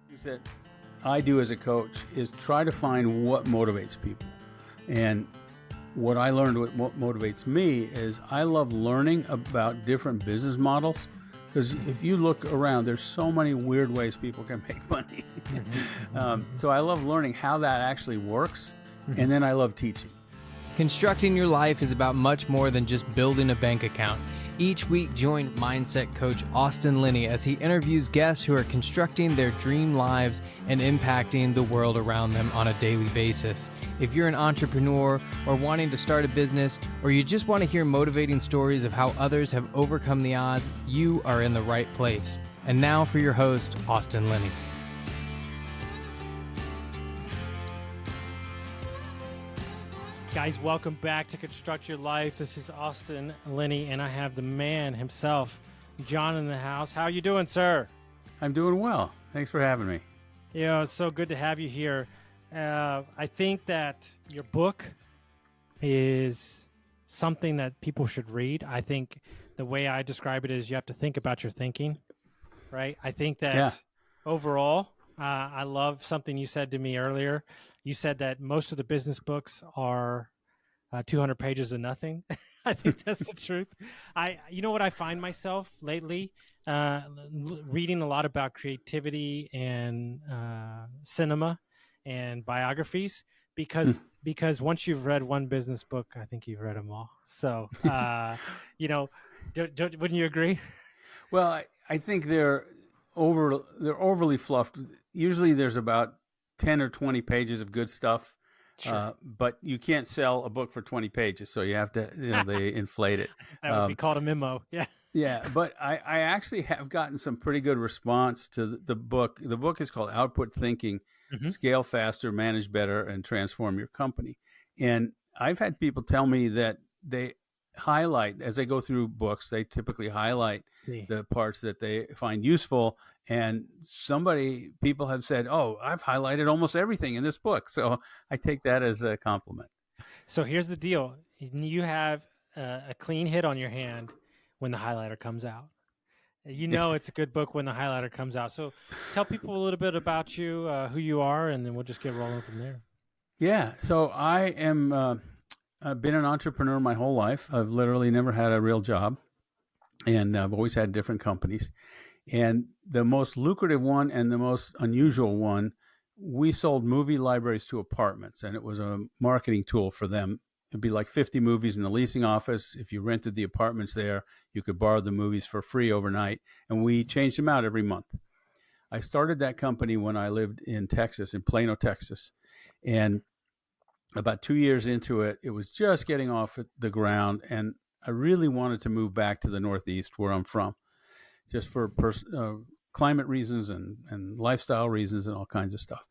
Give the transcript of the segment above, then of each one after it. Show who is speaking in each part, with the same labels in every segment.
Speaker 1: things that I do as a coach is try to find what motivates people. And what I learned, what motivates me is I love learning about different business models. Because if you look around, there's so many weird ways people can make money. So I love learning how that actually works. And then I love teaching.
Speaker 2: Constructing your life is about much more than just building a bank account. Each week, join mindset coach Austin Linney as he interviews guests who are constructing their dream lives and impacting the world around them on a daily basis. If you're an entrepreneur or wanting to start a business, or you just want to hear motivating stories of how others have overcome the odds, you are in the right place. And now for your host, Austin Linney.
Speaker 3: Guys, welcome back to Construct Your Life. This is Austin Linney, and I have the man himself, John, in the house. How are you doing, sir?
Speaker 1: I'm doing well. Thanks for having me.
Speaker 3: Yeah, it's so good to have you here. I think that your book is something that people should read. I think the way I describe it is you have to think about your thinking, right? I think that overall, I love something you said to me earlier. You said that most of the business books are 200 pages of nothing. I think that's the truth. You know what I find myself lately? Reading a lot about creativity and cinema and biographies because once you've read one business book, I think you've read them all. So, wouldn't you agree?
Speaker 1: Well, I think they're overly fluffed. Usually there's about 10 or 20 pages of good stuff, sure. But you can't sell a book for 20 pages, so you have to, they inflate it.
Speaker 3: That would be called a memo. Yeah.
Speaker 1: Yeah, but I actually have gotten some pretty good response to the book. The book is called Output Thinking, Scale Faster, Manage Better, and Transform Your Company. And I've had people tell me that they highlight, as they go through books, they typically highlight the parts that they find useful. And people have said, oh, I've highlighted almost everything in this book. So I take that as a compliment.
Speaker 3: So here's the deal. You have a clean hit on your hand when the highlighter comes out. You know it's a good book when the highlighter comes out. So tell people a little bit about you, who you are, and then we'll just get rolling from there.
Speaker 1: Yeah. So I am... I've been an entrepreneur my whole life. I've literally never had a real job, and I've always had different companies. And the most lucrative one and the most unusual one, we sold movie libraries to apartments, and it was a marketing tool for them. It'd be like 50 movies in the leasing office. If you rented the apartments there, you could borrow the movies for free overnight, and we changed them out every month. I started that company when I lived in Texas, in Plano, Texas, and about 2 years into it, it was just getting off the ground, and I really wanted to move back to the Northeast where I'm from, just for climate reasons and lifestyle reasons and all kinds of stuff.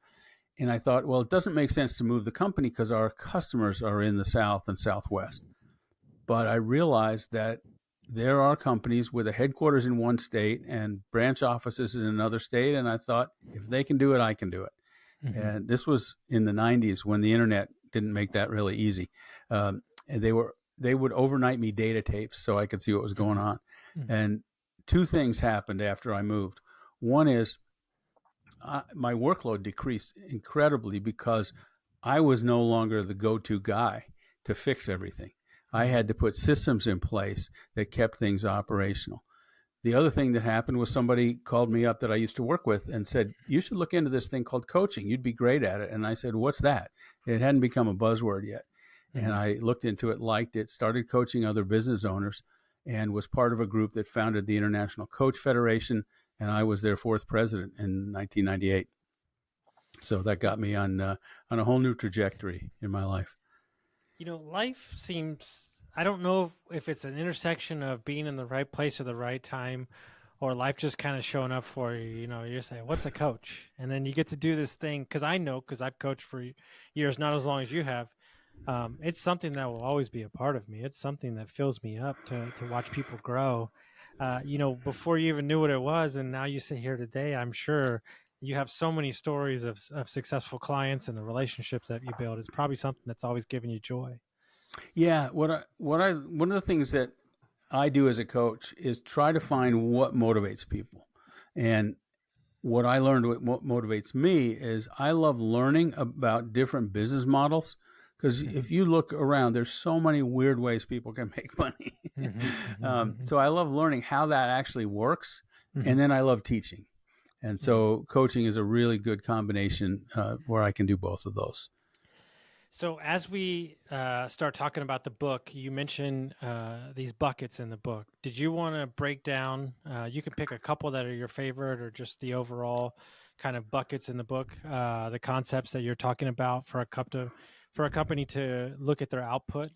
Speaker 1: And I thought, well, it doesn't make sense to move the company because our customers are in the South and Southwest. But I realized that there are companies with a headquarters in one state and branch offices in another state, and I thought, if they can do it, I can do it. And this was in the 90s when the internet didn't make that really easy. And they would overnight me data tapes so I could see what was going on. And two things happened after I moved. One is my workload decreased incredibly because I was no longer the go-to guy to fix everything. I had to put systems in place that kept things operational. The other thing that happened was somebody called me up that I used to work with and said, you should look into this thing called coaching. You'd be great at it. And I said, what's that? It hadn't become a buzzword yet. And I looked into it, liked it, started coaching other business owners, and was part of a group that founded the International Coach Federation. And I was their fourth president in 1998. So that got me on a whole new trajectory in my life.
Speaker 3: You know, life seems... I don't know if it's an intersection of being in the right place at the right time or life just kind of showing up for you. You know, you're saying, what's a coach? And then you get to do this thing. Because I've coached for years, not as long as you have. It's something that will always be a part of me. It's something that fills me up to watch people grow. Before you even knew what it was, and now you sit here today, I'm sure you have so many stories of successful clients and the relationships that you build. It's probably something that's always given you joy.
Speaker 1: Yeah, one of the things that I do as a coach is try to find what motivates people. And what I learned, what motivates me is I love learning about different business models. Because if you look around, there's so many weird ways people can make money. So I love learning how that actually works. And then I love teaching. And so coaching is a really good combination where I can do both of those.
Speaker 3: So as we start talking about the book, you mentioned these buckets in the book. Did you want to break down, you can pick a couple that are your favorite or just the overall kind of buckets in the book, the concepts that you're talking about for a company to look at their output?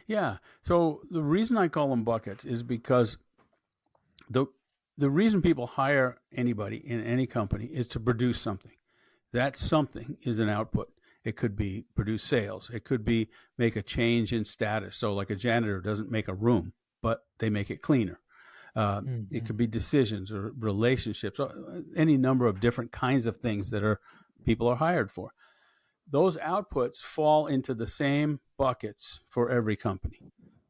Speaker 1: Yeah. So the reason I call them buckets is because the reason people hire anybody in any company is to produce something. That something is an output. It could be produce sales. It could be make a change in status. So like a janitor doesn't make a room, but they make it cleaner. It could be decisions or relationships, any number of different kinds of things that people are hired for. Those outputs fall into the same buckets for every company.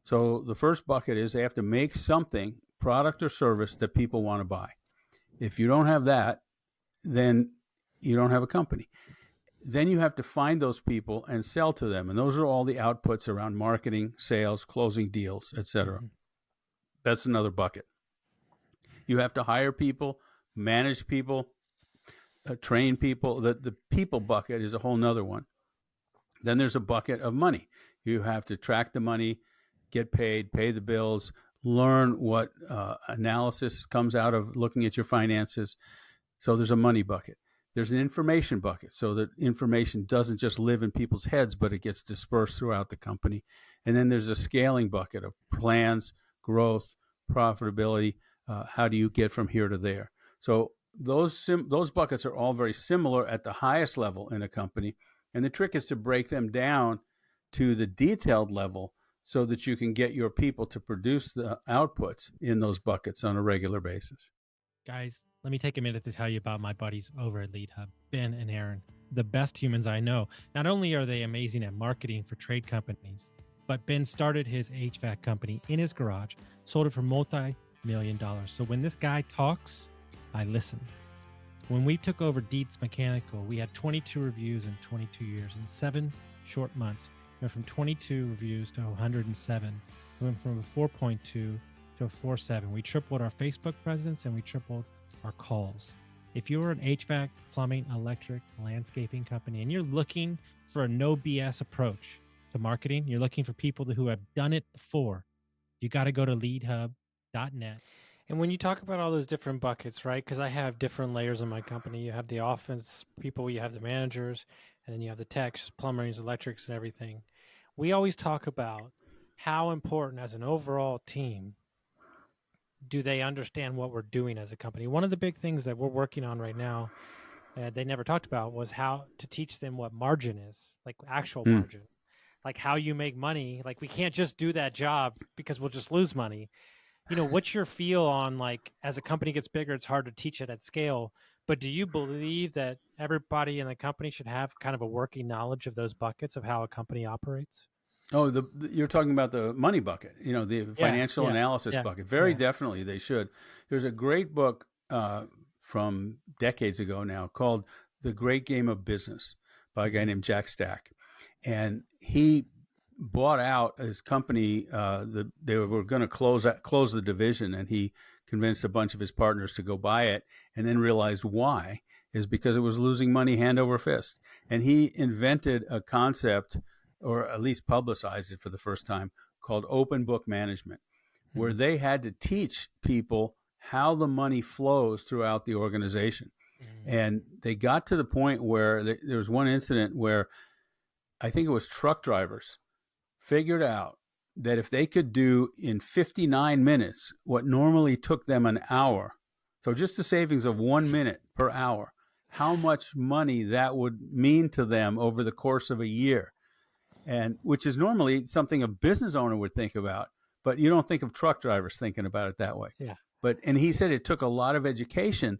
Speaker 1: So the first bucket is they have to make something, product or service, that people want to buy. If you don't have that, then you don't have a company. Then you have to find those people and sell to them. And those are all the outputs around marketing, sales, closing deals, etc. That's another bucket. You have to hire people, manage people, train people. The people bucket is a whole nother one. Then there's a bucket of money. You have to track the money, get paid, pay the bills, learn what analysis comes out of looking at your finances. So there's a money bucket. There's an information bucket, so that information doesn't just live in people's heads, but it gets dispersed throughout the company. And then there's a scaling bucket of plans, growth, profitability. How do you get from here to there? So those buckets are all very similar at the highest level in a company. And the trick is to break them down to the detailed level so that you can get your people to produce the outputs in those buckets on a regular basis.
Speaker 3: Guys, let me take a minute to tell you about my buddies over at Lead Hub, Ben and Aaron, the best humans I know. Not only are they amazing at marketing for trade companies, but Ben started his HVAC company in his garage, sold it for multi-million dollars. So when this guy talks, I listen. When we took over Dietz Mechanical, we had 22 reviews in 22 years. In 7 short months, we went from 22 reviews to 107. We went from a 4.2 to a 4.7. We tripled our Facebook presence and we tripled our calls. If you're an HVAC, plumbing, electric, landscaping company, and you're looking for a no BS approach to marketing, you're looking for people who have done it before, you got to go to leadhub.net. And when you talk about all those different buckets, right? Because I have different layers in my company. You have the offense people, you have the managers, and then you have the techs, plumbers, electrics, and everything. We always talk about how important as an overall team do they understand what we're doing as a company. One of the big things that we're working on right now, they never talked about, was how to teach them what margin is, like actual margin, like how you make money. Like we can't just do that job because we'll just lose money. You know, what's your feel on, like, as a company gets bigger, it's hard to teach it at scale, but do you believe that everybody in the company should have kind of a working knowledge of those buckets of how a company operates?
Speaker 1: Oh, you're talking about the money bucket, the financial analysis bucket. Very definitely they should. There's a great book from decades ago now called The Great Game of Business by a guy named Jack Stack. And he bought out his company. They were going to close the division, and he convinced a bunch of his partners to go buy it, and then realized why is because it was losing money hand over fist. And he invented a concept, or at least publicized it for the first time, called open book management, where they had to teach people how the money flows throughout the organization. And they got to the point where there was one incident where I think it was truck drivers figured out that if they could do in 59 minutes what normally took them an hour, so just the savings of 1 minute per hour, how much money that would mean to them over the course of a year. And which is normally something a business owner would think about, but you don't think of truck drivers thinking about it that way.
Speaker 3: Yeah.
Speaker 1: And he said it took a lot of education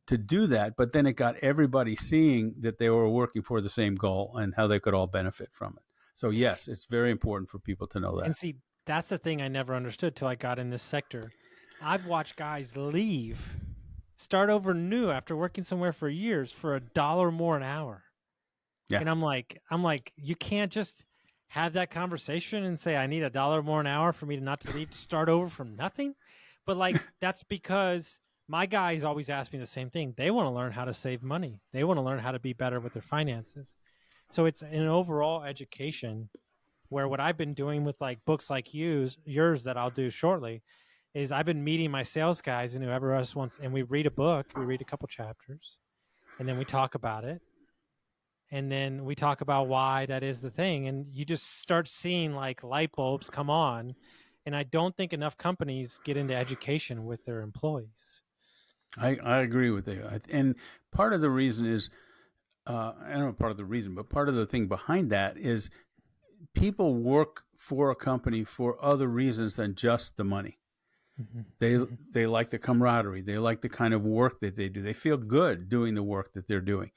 Speaker 1: to do that, but then it got everybody seeing that they were working for the same goal and how they could all benefit from it. So yes, it's very important for people to know that.
Speaker 3: And see, that's the thing I never understood till I got in this sector. I've watched guys leave start over new after working somewhere for years for $1 more an hour.
Speaker 1: Yeah.
Speaker 3: And I'm like, you can't just have that conversation and say, I need $1 more an hour for me to not to leave to start over from nothing. But like, that's because my guys always ask me the same thing. They want to learn how to save money. They want to learn how to be better with their finances. So it's an overall education where what I've been doing with like books like yours that I'll do shortly is I've been meeting my sales guys and whoever else wants, and we read a book, we read a couple chapters, and then we talk about it. And then we talk about why that is the thing. And you just start seeing like light bulbs come on. And I don't think enough companies get into education with their employees.
Speaker 1: I agree with you. And part of the reason is, I don't know part of the reason, but part of the thing behind that is people work for a company for other reasons than just the money. They like the camaraderie. They like the kind of work that they do. They feel good doing the work that they're doing.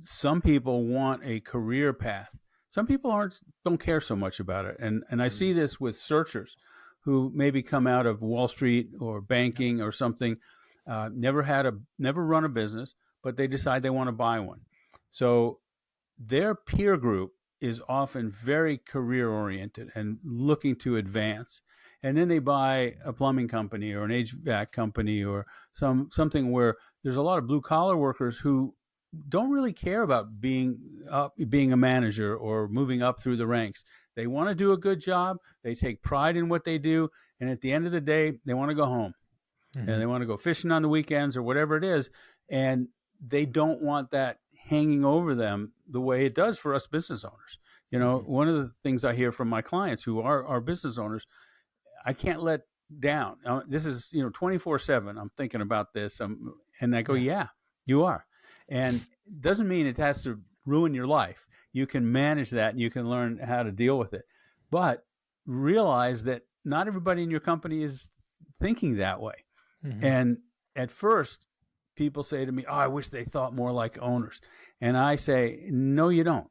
Speaker 1: Some people want a career path. Some people don't care so much about it. And I see this with searchers who maybe come out of Wall Street or banking or something, never run a business, but they decide they want to buy one. So their peer group is often very career oriented and looking to advance. And then they buy a plumbing company or an HVAC company or something where there's a lot of blue collar workers who don't really care about being a manager or moving up through the ranks. They want to do a good job. They take pride in what they do. And at the end of the day, they want to go home and they want to go fishing on the weekends or whatever it is. And they don't want that hanging over them the way it does for us business owners. You know, one of the things I hear from my clients who are business owners, I can't let down. This is, 24/7. I'm thinking about this. And I go, yeah, you are. And it doesn't mean it has to ruin your life. You can manage that and you can learn how to deal with it. But realize that not everybody in your company is thinking that way. And at first, people say to me, oh, I wish they thought more like owners. And I say, no, you don't.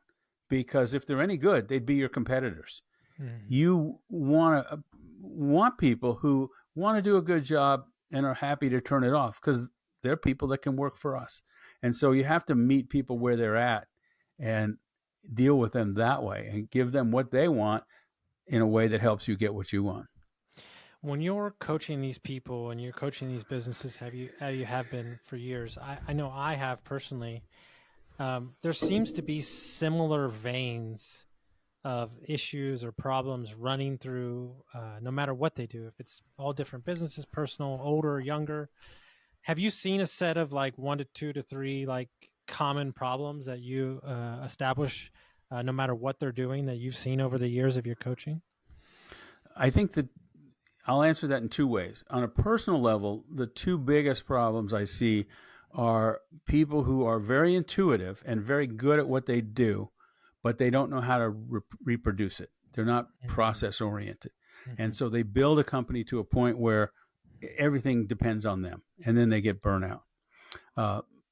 Speaker 1: Because if they're any good, they'd be your competitors. You want people who want to do a good job and are happy to turn it off because they're people that can work for us. And so you have to meet people where they're at and deal with them that way and give them what they want in a way that helps you get what you want.
Speaker 3: When you're coaching these people and you're coaching these businesses, you have been for years. I know I have personally. There seems to be similar veins of issues or problems running through no matter what they do. If it's all different businesses, personal, older, younger. Have you seen a set of like 1 to 2 to 3 like common problems that you establish no matter what they're doing that you've seen over the years of your coaching?
Speaker 1: I think that I'll answer that in 2 ways. On a personal level, the 2 biggest problems I see are people who are very intuitive and very good at what they do, but they don't know how to reproduce it. They're not process oriented. And so they build a company to a point where everything depends on them, and then they get burnout.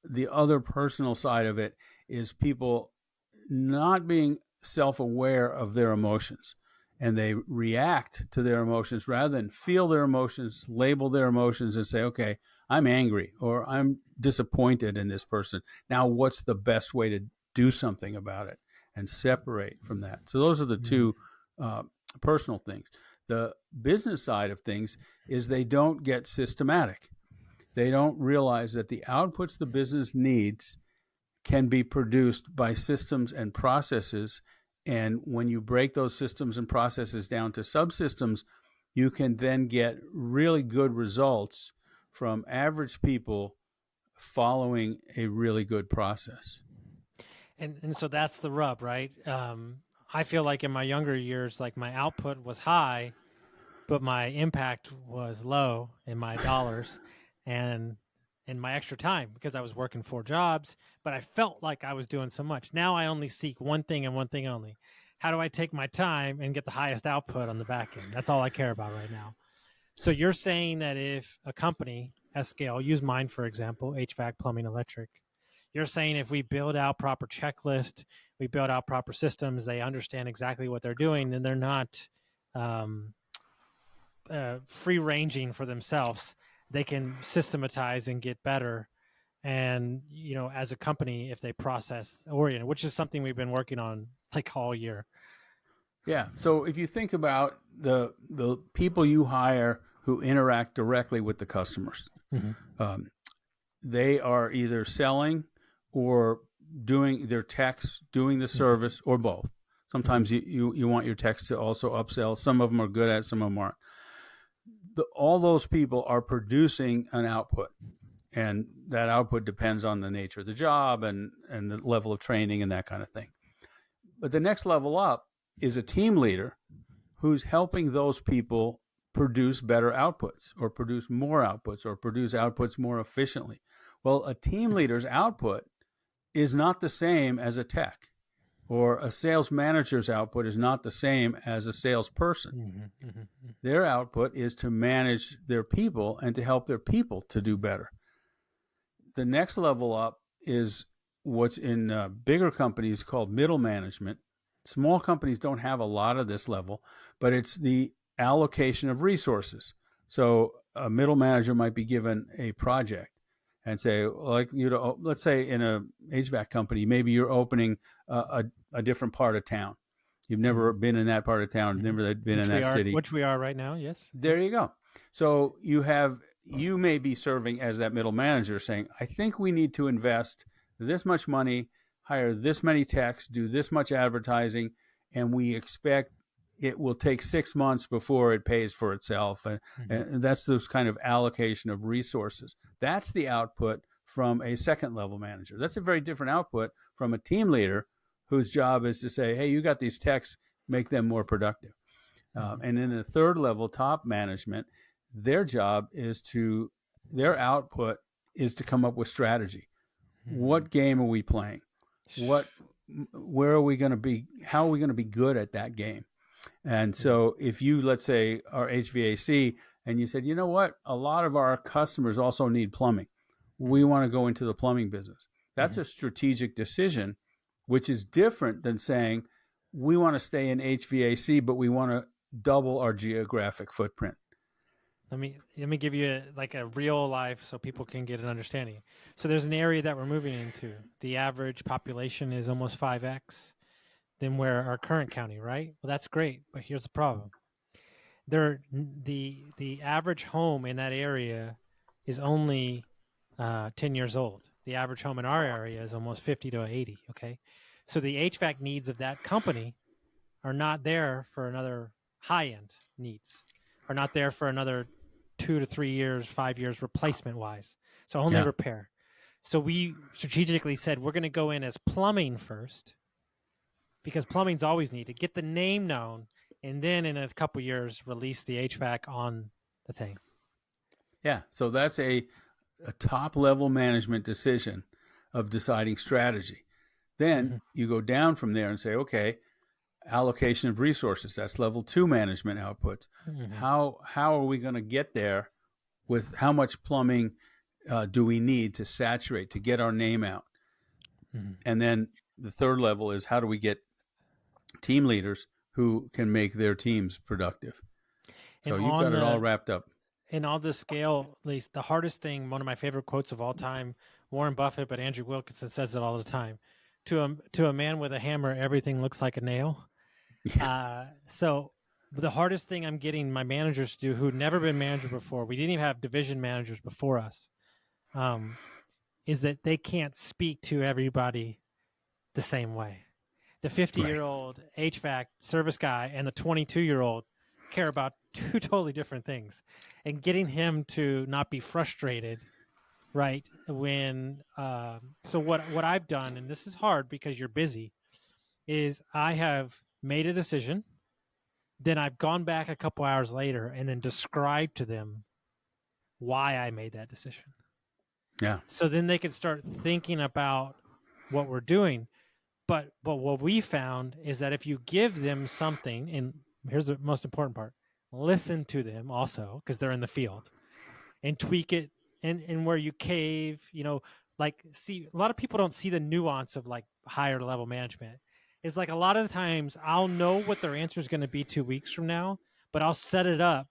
Speaker 1: The other personal side of it is people not being self-aware of their emotions, and they react to their emotions rather than feel their emotions, label their emotions, and say, okay, I'm angry or I'm disappointed in this person. Now, what's the best way to do something about it and separate from that? So those are the 2 personal things. The business side of things is they don't get systematic. They don't realize that the outputs the business needs can be produced by systems and processes. And when you break those systems and processes down to subsystems, you can then get really good results from average people following a really good process.
Speaker 3: And so that's the rub, right? I feel like in my younger years, like my output was high, but my impact was low in my dollars and in my extra time because I was working 4 jobs, but I felt like I was doing so much. Now I only seek one thing and one thing only. How do I take my time and get the highest output on the back end? That's all I care about right now. So you're saying that if a company has scale, use mine, for example, HVAC, plumbing, electric, you're saying if we build out proper checklist, we build out proper systems, they understand exactly what they're doing, then they're not free-ranging for themselves. they can systematize and get better. And, as a company, if they process oriented, which is something we've been working on like all year.
Speaker 1: Yeah. So if you think about the people you hire who interact directly with the customers, they are either selling or doing their techs, doing the service, or both. Sometimes you want your techs to also upsell. Some of them are good at it, some of them aren't. All those people are producing an output. And that output depends on the nature of the job and the level of training and that kind of thing. But the next level up is a team leader who's helping those people produce better outputs or produce more outputs or produce outputs more efficiently. Well, a team leader's output is not the same as a tech, or a sales manager's output is not the same as a salesperson. Their output is to manage their people and to help their people to do better. The next level up is what's in bigger companies called middle management. Small companies don't have a lot of this level, but it's the allocation of resources. So a middle manager might be given a project and say, like, let's say in a HVAC company, maybe you're opening a different part of town. You've never been in that part of town, never been in that city.
Speaker 3: Which we are right now, yes.
Speaker 1: There you go. So you may be serving as that middle manager saying, I think we need to invest this much money, hire this many techs, do this much advertising, and we expect it will take 6 months before it pays for itself. And that's those kind of allocation of resources. That's the output from a second level manager. That's a very different output from a team leader whose job is to say, hey, you got these techs, make them more productive. And in the third level, top management, their output is to come up with strategy. What game are we playing? Where are we going to be? How are we going to be good at that game? And so if you, let's say, are HVAC and you said, you know what, a lot of our customers also need plumbing. We want to go into the plumbing business. That's a strategic decision, which is different than saying we want to stay in HVAC, but we want to double our geographic footprint.
Speaker 3: Let me give you a real life so people can get an understanding. So there's an area that we're moving into. The average population is almost 5x than where our current county, right? Well, that's great, but here's the problem. The average home in that area is only 10 years old. The average home in our area is almost 50 to 80, okay? So the HVAC needs of that company are not there for another high-end needs, are not there for another 2 to 3 years, 5 years replacement-wise. So only repair. So we strategically said we're going to go in as plumbing first, because plumbing's always needed. Get the name known, and then in a couple years, release the HVAC on the thing.
Speaker 1: Yeah, so that's a top-level management decision of deciding strategy. Then you go down from there and say, okay, allocation of resources. That's level 2 management outputs. How are we going to get there with how much plumbing do we need to saturate, to get our name out? And then the third level is how do we get team leaders who can make their teams productive? So you've got it all wrapped up.
Speaker 3: And on this scale, at least the hardest thing, one of my favorite quotes of all time, Warren Buffett, but Andrew Wilkinson says it all the time. To a man with a hammer, everything looks like a nail. So the hardest thing I'm getting my managers to do who'd never been manager before, we didn't even have division managers before us, is that they can't speak to everybody the same way. The 50-year-old HVAC service guy and the 22-year-old care about two totally different things. And getting him to not be frustrated, right? When so what I've done, and this is hard because you're busy, is I have made a decision, then I've gone back a couple hours later and then described to them why I made that decision.
Speaker 1: Yeah.
Speaker 3: So then they can start thinking about what we're doing. But what we found is that if you give them something, and here's the most important part, listen to them also, because they're in the field, and tweak it, and where you cave, see, a lot of people don't see the nuance of like higher level management. It's like a lot of the times I'll know what their answer is going to be 2 weeks from now, but I'll set it up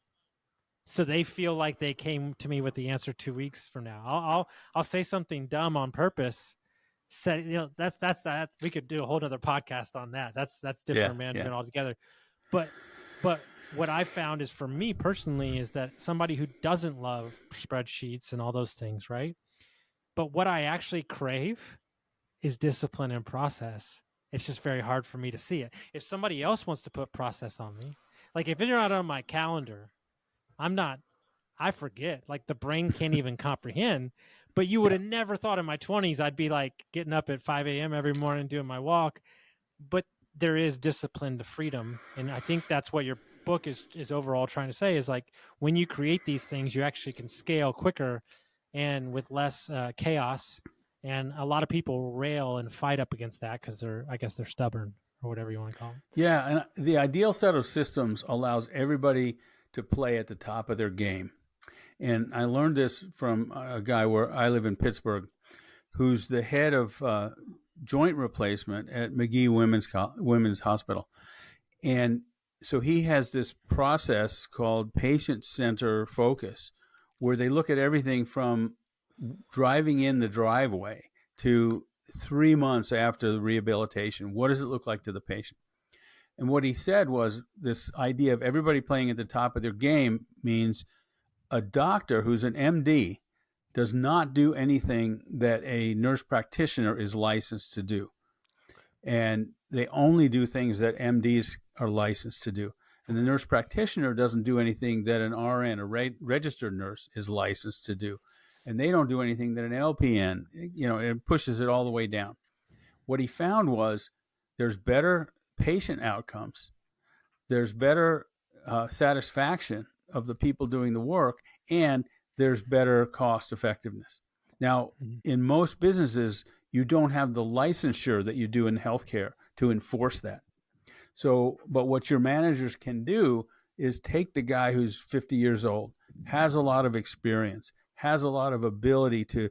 Speaker 3: so they feel like they came to me with the answer 2 weeks from now. I'll say something dumb on purpose. That's that. We could do a whole other podcast on that. That's different management altogether. But what I found is, for me personally, is that somebody who doesn't love spreadsheets and all those things, right? But what I actually crave is discipline and process. It's just very hard for me to see it. If somebody else wants to put process on me, like if you're not on my calendar, I forget. Like the brain can't even comprehend. But you would have never thought in my 20s I'd be like getting up at 5 a.m. every morning doing my walk. But there is discipline to freedom. And I think that's what your book is overall trying to say, is like when you create these things, you actually can scale quicker and with less chaos. And a lot of people rail and fight up against that because they're stubborn, or whatever you want to call them.
Speaker 1: Yeah, and the ideal set of systems allows everybody to play at the top of their game. And I learned this from a guy where I live in Pittsburgh, who's the head of joint replacement at McGee Women's Hospital. And so he has this process called patient center focus, where they look at everything from driving in the driveway to 3 months after the rehabilitation. What does it look like to the patient? And what he said was this idea of everybody playing at the top of their game means a doctor who's an MD does not do anything that a nurse practitioner is licensed to do. And they only do things that MDs are licensed to do. And the nurse practitioner doesn't do anything that an RN, a registered nurse, is licensed to do. And they don't do anything that an LPN, it pushes it all the way down. What he found was there's better patient outcomes. There's better satisfaction of the people doing the work, and there's better cost effectiveness. Now, in most businesses, you don't have the licensure that you do in healthcare to enforce that. So, but what your managers can do is take the guy who's 50 years old, has a lot of experience, has a lot of ability to,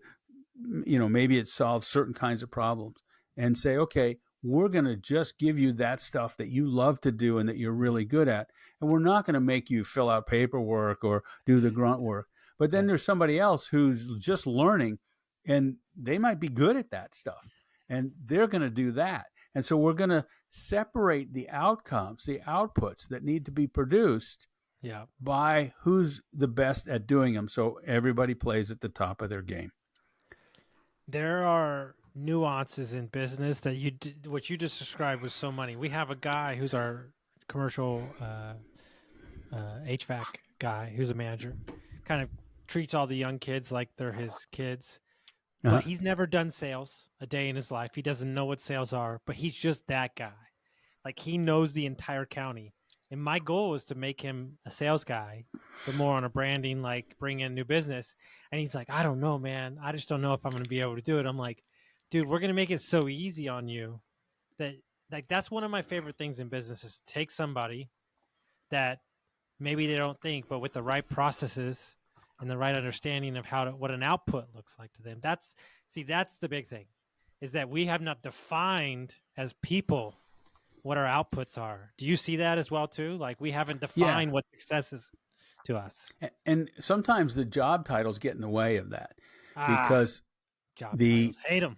Speaker 1: maybe it solves certain kinds of problems, and say, okay, we're going to just give you that stuff that you love to do and that you're really good at. And we're not going to make you fill out paperwork or do the grunt work. But then there's somebody else who's just learning, and they might be good at that stuff, and they're going to do that. And so we're going to separate the outcomes, the outputs that need to be produced by who's the best at doing them. So everybody plays at the top of their game.
Speaker 3: There are nuances in business that what you just described was so many. We have a guy who's our commercial HVAC guy, who's a manager, kind of treats all the young kids like they're his kids. But he's never done sales a day in his life. He doesn't know what sales are, but he's just that guy. Like, he knows the entire county. And my goal is to make him a sales guy, but more on a branding, like bring in new business. And he's like, I don't know, man. I just don't know if I'm going to be able to do it. I'm like, dude, we're going to make it so easy on you that, like, that's one of my favorite things in business, is to take somebody that maybe they don't think, but with the right processes and the right understanding of what an output looks like to them. That's the big thing, is that we have not defined as people what our outputs are. Do you see that as well too? Like, we haven't defined what success is to us.
Speaker 1: And sometimes the job titles get in the way of that, because
Speaker 3: job titles, hate them.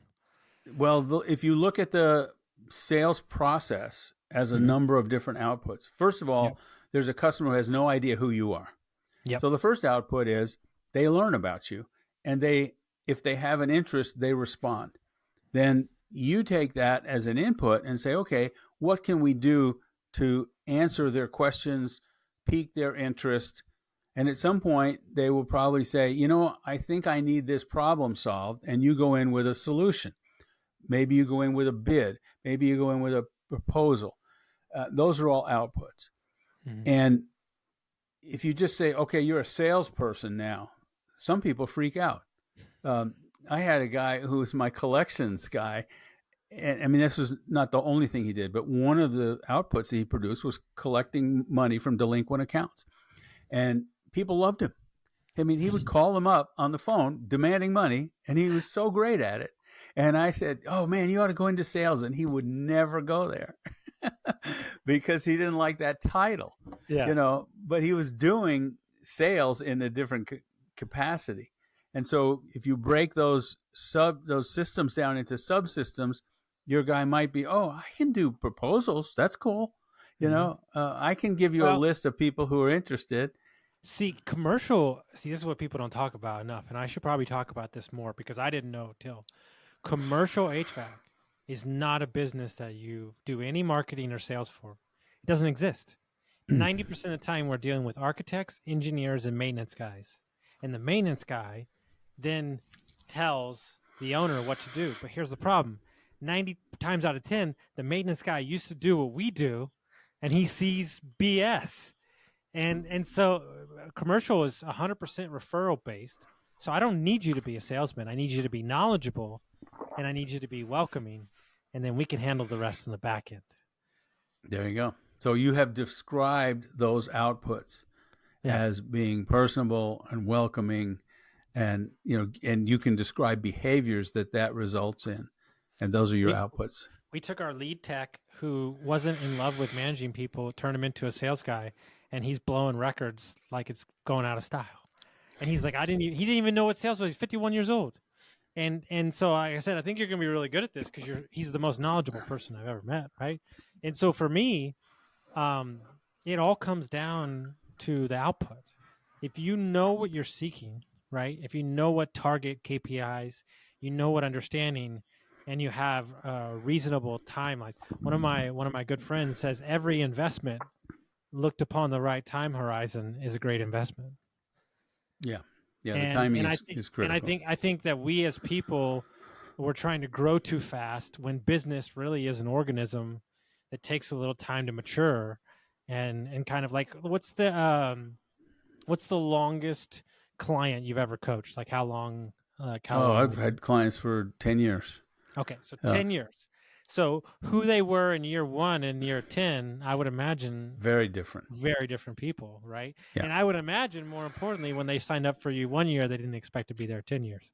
Speaker 1: Well, if you look at the sales process as a number of different outputs, first of all, there's a customer who has no idea who you are. So the first output is they learn about you, and if they have an interest, they respond. Then you take that as an input and say, okay, what can we do to answer their questions, pique their interest? And at some point, they will probably say, I think I need this problem solved. And you go in with a solution. Maybe you go in with a bid. Maybe you go in with a proposal. Those are all outputs. And if you just say, okay, you're a salesperson now, some people freak out. I had a guy who was my collections guy. And I mean, this was not the only thing he did, but one of the outputs that he produced was collecting money from delinquent accounts. And people loved him. I mean, he would call them up on the phone demanding money, and he was so great at it. And I said, oh, man, you ought to go into sales. And he would never go there because he didn't like that title, but he was doing sales in a different capacity. And so if you break those systems down into subsystems, your guy might be, oh, I can do proposals. That's cool. I can give you a list of people who are interested.
Speaker 3: See, this is what people don't talk about enough. And I should probably talk about this more because I didn't know till commercial HVAC is not a business that you do any marketing or sales for. It doesn't exist. 90% of the time we're dealing with architects, engineers, and maintenance guys. And the maintenance guy then tells the owner what to do. But here's the problem. 90 times out of 10, the maintenance guy used to do what we do, and he sees BS. And so commercial is 100% referral based. So I don't need you to be a salesman. I need you to be knowledgeable, and I need you to be welcoming, and then we can handle the rest in the back end.
Speaker 1: There you go. So you have described those outputs as being personable and welcoming, and you can describe behaviors that results in, and those are your outputs.
Speaker 3: We took our lead tech who wasn't in love with managing people, turned him into a sales guy, and he's blowing records like it's going out of style. And he's like, he didn't even know what sales was. He's 51 years old. And so like I said, I think you're going to be really good at this because he's the most knowledgeable person I've ever met, right? And so for me, it all comes down to the output. If you know what you're seeking, right? If you know what target KPIs, you know what understanding, and you have reasonable timelines. One of my good friends says every investment looked upon the right time horizon is a great investment.
Speaker 1: Yeah. The timing is critical.
Speaker 3: And I think that we as people, we're trying to grow too fast when business really is an organism that takes a little time to mature, and kind of like what's the longest client you've ever coached? Like how long?
Speaker 1: I've had clients for 10 years.
Speaker 3: Okay, so 10 years. So who they were in year 1 and year 10, I would imagine very different people, right? Yeah. And I would imagine, more importantly, when they signed up for you 1 year, they didn't expect to be there 10 years.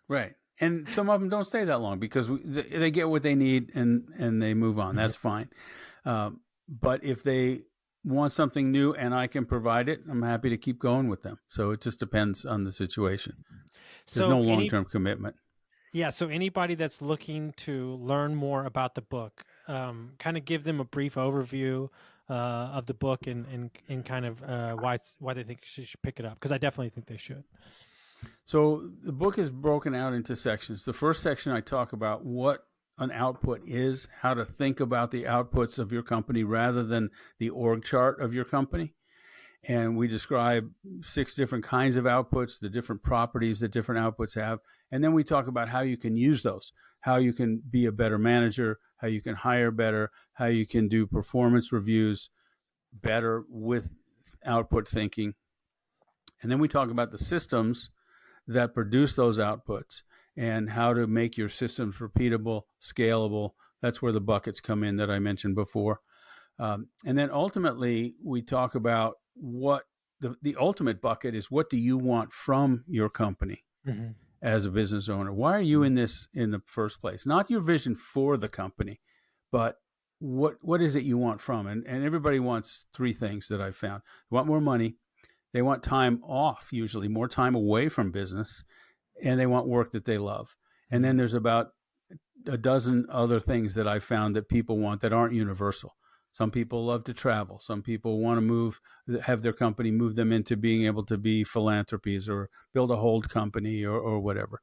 Speaker 1: Right. And some of them don't stay that long because they get what they need and they move on. That's fine. But if they want something new and I can provide it, I'm happy to keep going with them. So it just depends on the situation. There's no long-term commitment.
Speaker 3: Yeah, so anybody that's looking to learn more about the book, kind of give them a brief overview of the book and kind of why they think you should pick it up, because I definitely think they should.
Speaker 1: So the book is broken out into sections. The first section I talk about what an output is, how to think about the outputs of your company rather than the org chart of your company. And we describe 6 different kinds of outputs, the different properties that different outputs have. And then we talk about how you can use those, how you can be a better manager, how you can hire better, how you can do performance reviews better with output thinking. And then we talk about the systems that produce those outputs and how to make your systems repeatable, scalable. That's where the buckets come in that I mentioned before. And then ultimately, we talk about what the ultimate bucket is. What do you want from your company as a business owner? Why are you in this in the first place? Not your vision for the company, but what is it you want from it? And everybody wants 3 things that I've found. They want more money. They want time off, usually more time away from business, and they want work that they love. And then there's about a dozen other things that I found that people want that aren't universal. Some people love to travel. Some people want to have their company move them into being able to be philanthropies or build a hold company or whatever.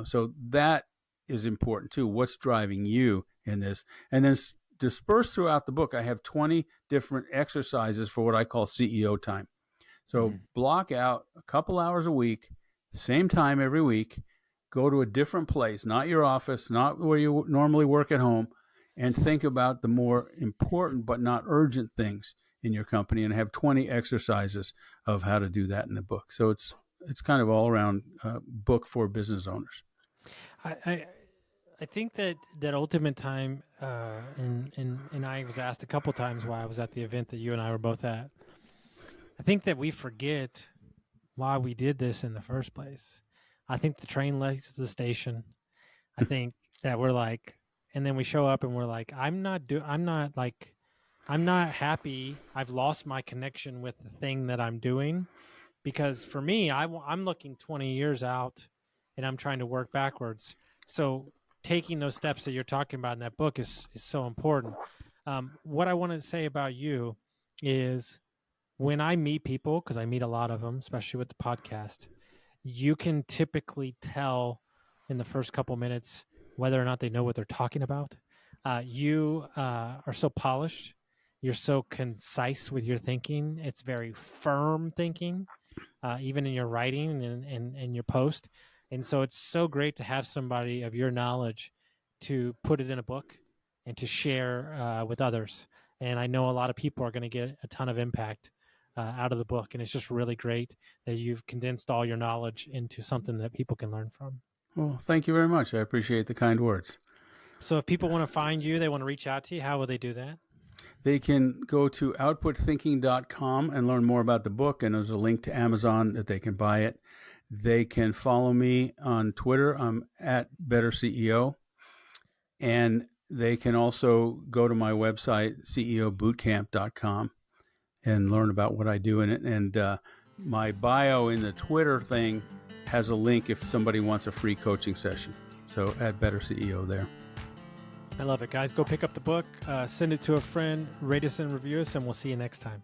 Speaker 1: So that is important too. What's driving you in this? And then dispersed throughout the book, I have 20 different exercises for what I call CEO time. So block out a couple hours a week, same time every week, go to a different place, not your office, not where you normally work at home, and think about the more important but not urgent things in your company, and have 20 exercises of how to do that in the book. So it's kind of all around book for business owners.
Speaker 3: I think that ultimate time, and I was asked a couple times while I was at the event that you and I were both at. I think that we forget why we did this in the first place. I think the train leaves the station. I think that we're like, and then we show up and we're like, I'm not happy. I've lost my connection with the thing that I'm doing Because for me, I'm looking 20 years out and I'm trying to work backwards. So taking those steps that you're talking about in that book is so important. What I want to say about you is when I meet people, because I meet a lot of them, especially with the podcast, you can typically tell in the first couple minutes whether or not they know what they're talking about. You are so polished. You're so concise with your thinking. It's very firm thinking, even in your writing and your post. And so it's so great to have somebody of your knowledge to put it in a book and to share with others. And I know a lot of people are going to get a ton of impact out of the book. And it's just really great that you've condensed all your knowledge into something that people can learn from.
Speaker 1: Well, thank you very much. I appreciate the kind words.
Speaker 3: So if people want to find you, they want to reach out to you, how will they do that?
Speaker 1: They can go to outputthinking.com and learn more about the book, and there's a link to Amazon that they can buy it. They can follow me on Twitter. I'm at BetterCEO. And they can also go to my website, ceobootcamp.com, and learn about what I do in it. And my bio in the Twitter thing has a link if somebody wants a free coaching session. So at BetterCEO there.
Speaker 3: I love it, guys. Go pick up the book, send it to a friend, rate us and review us, and we'll see you next time.